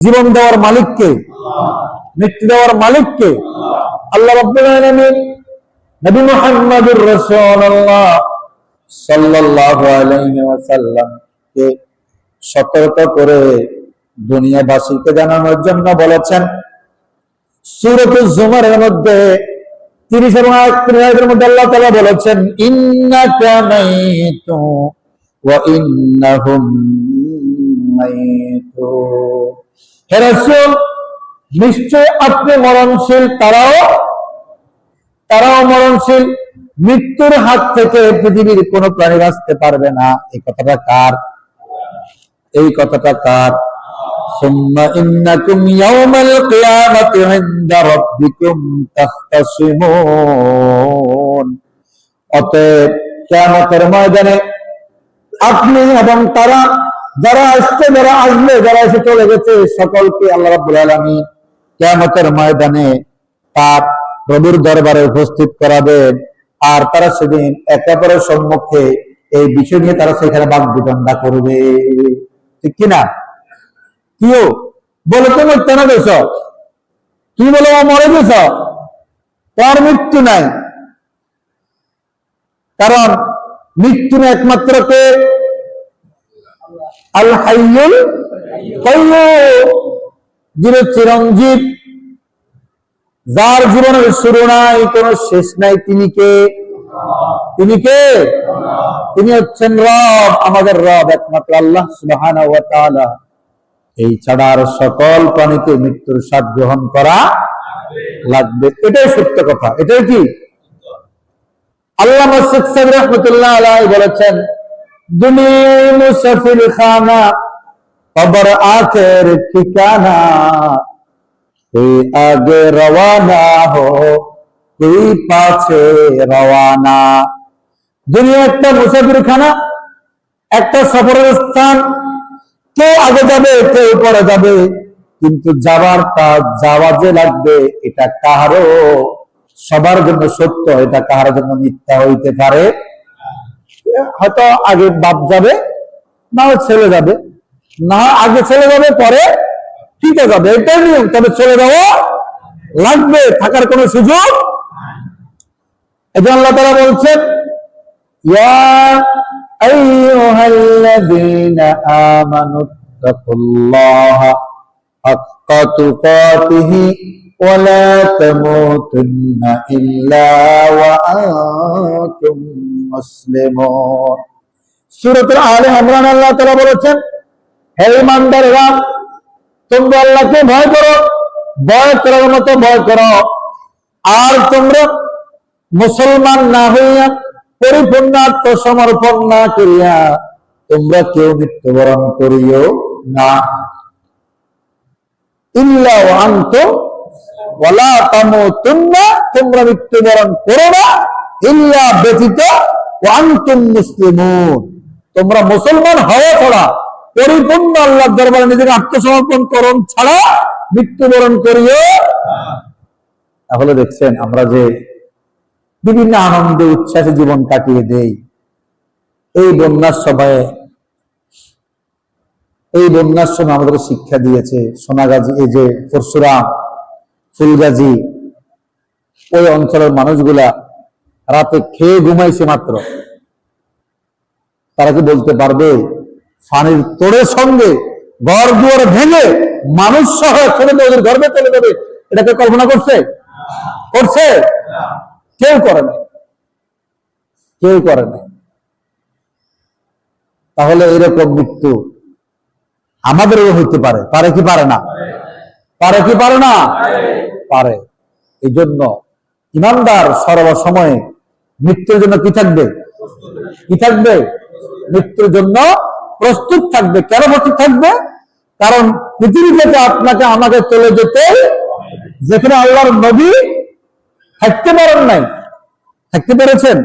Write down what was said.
জীবন দেওয়ার মালিককে, মৃত্যু দেওয়ার মালিককে। আল্লাহ রাব্বুল আলামিন নবী মুহাম্মদুর রাসূলুল্লাহ সাল্লাল্লাহু আলাইহি ওয়াসাল্লাম কে সতর্ক করে দুনিয়াবাসীকে জানানোর জন্য বলেছেন। সূরাতুজ জুমারের মধ্যে 30 এবং 31 আয়াতের মধ্যে আল্লাহ তাআলা বলেছেন, ইন্নাকা মাইতু ওয়া ইন্নাহুম মাইতু। হে রাসূল, নিশ্চয় আপনি মরণশীল, তারাও মরণশীল। মৃত্যুর হাত থেকে পৃথিবীর কোন প্রাণী বাঁচতে পারবে না। এই কথাটা কার? এই কথাটা কার? সুম্মা ইন্নাকুম ইয়াওমাল কিয়ামাতি ইনদা রাব্বিকুম তাখতাসিমুন। অতএব কিয়ামতের ময়দানে আপনি এবং তারা, যারা আসছে, যারা আসবে, যারা এসে চলে গেছে, সকলকে আল্লাহ রাব্বুল আলামিন কিয়ামতের ময়দানে তার প্রভুর দরবারে উপস্থিত করাবেন। আর তারা সেদিন একে অপরের সম্মুখে এই বিষয় নিয়ে তারা সেখানে বাকবিতণ্ডা করবে। ঠিক কিনা? কিও বলে তুমি কেন গেছ? কি বলো মরে গেছ? তার মৃত্যু নাই। কারণ মৃত্যু একমাত্র কে? আল হাইয়ুল কাইয়্যুম, যিনি চিরঞ্জীব, যার জীবনের শুরু নাই, কোনো শেষ নাই। তিনি কে? তিনি কে? তিনি হচ্ছেন রব, আমাদের রব একমাত্র আল্লাহ সুবহানাহু ওয়া তাআলা। এই ছাড়া আর সকল প্রাণীকে মৃত্যুর স্বাদ গ্রহণ করা লাগবে। এটাই সত্য কথা। এটাই কি আল্লামা শেখ সাহেব রাহমাতুল্লাহ আলাইহি বলেছেন, দুনিয়া মুসাফির খানা, কবর আখের ঠিকানা, कोई आगे रवाना हो कोई पाछे रवाना। দুনিয়া একটা মুসাফিরখানা, একটা সফরের স্থান। কেউ আগে যাবে, কেউ পরে যাবে, কিন্তু যাওয়া যে লাগবে এটা কাহারও সবার জন্য সত্য, এটা কাহার জন্য মিথ্যা হইতে পারে। হয়তো আগে বাপ যাবে, না ছেলে যাবে, না আগে ছেলে যাবে, পরে ঠিক আছে, এটাই নিয়ম। তবে চলে যাওয়া লাগবে, থাকার কোন সুযোগ। এটা আল্লাহ তাআলা বলছেন, ইয়া আইয়ুহাল্লাযীনা আমানুত্তাকুল্লাহা হাক্কা তুকাতিহি ওয়া লা তামুতুন্না ইল্লা ওয়া আনতুম মুসলিমুন। সূরা আলে ইমরান আল্লাহ তাআলা বলেছেন, হে ঈমানদাররা, তোমরা আল্লাহকে ভয় করো, ভয় করার মতো ভয় করো। আর তোমরা মুসলমান না হইয়া, পরিপূর্ণ আত্মসমর্পণ না করিয়া তোমরা কেউ মৃত্যুবরণ করিও না। ইল্লা ওয়া আনতুম ওয়া লা তামুতুন্না, তোমরা মৃত্যুবরণ করো না, ইল্লা ব্যতীত, ওয়া আনতুম মুসলিমুন, তোমরা মুসলমান হওয়া ছাড়া, পরিপূর্ণ আল্লাহর দরবারে নিজেকে আত্মসমর্পণ করণ ছাড়া মৃত্যুবরণ করিও। তাহলে দেখছেন আমরা যে বিভিন্ন আনন্দে উচ্ছ্বাসে জীবন কাটিয়ে দেই। এই বন্যার সময় আমাদের শিক্ষা দিয়েছে সোনাগাজী, এই যে পরশুরাম, ফুলগাজী, ওই অঞ্চলের মানুষগুলা রাতে খেয়ে ঘুমাইছে মাত্র। তারা কি বলতে পারবে পানির তোড়ের সঙ্গে ঘর দুয়ার ভেঙে মানুষ সহ ছেড়ে ওদের গর্বে চলে যাবে? এটাকে কল্পনা করছে? কেউ করে না, কেউ করে না। তাহলে এরকম মৃত্যু আমাদেরও হইতে পারে। পারে কি পারে না? পারে কি পারে না? পারে। এই জন্য ইমানদার সর্বসময়ে মৃত্যুর জন্য কি থাকবে? কি থাকবে? মৃত্যুর জন্য প্রস্তুত থাকবে। কেন প্রস্তুত থাকবে? কারণ পৃথিবী থেকে আপনাকে আমাকে চলে যেতে, যেখানে আল্লাহর নবী থাকতে পারেন নাই, থাকতে পেরেছেন?